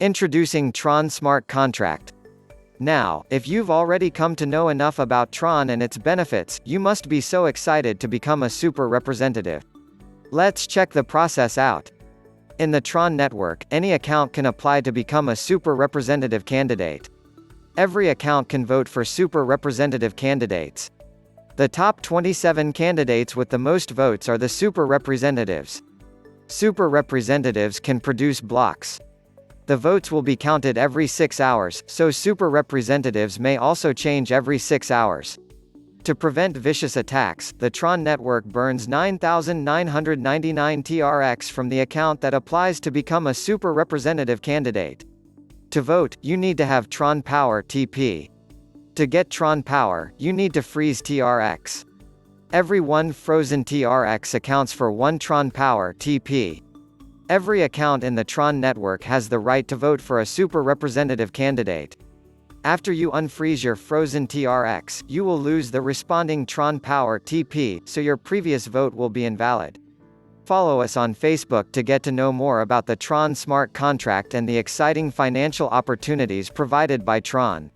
Introducing TRON Smart Contract. Now, if you've already come to know enough about TRON and its benefits, you must be so excited to become a super representative. Let's check the process out. In the TRON network, any account can apply to become a super representative candidate. Every account can vote for super representative candidates. The top 27 candidates with the most votes are the super representatives. Super representatives can produce blocks. The votes will be counted every 6 hours, so super representatives may also change every 6 hours. To prevent vicious attacks, the TRON network burns 9,999 TRX from the account that applies to become a super representative candidate. To vote, you need to have TRON Power TP. To get TRON Power, you need to freeze TRX. Every one frozen TRX accounts for one TRON Power TP. Every account in the TRON network has the right to vote for a super representative candidate. After you unfreeze your frozen TRX, you will lose the responding TRON Power TP, so your previous vote will be invalid. Follow us on Facebook to get to know more about the TRON Smart Contract and the exciting financial opportunities provided by TRON.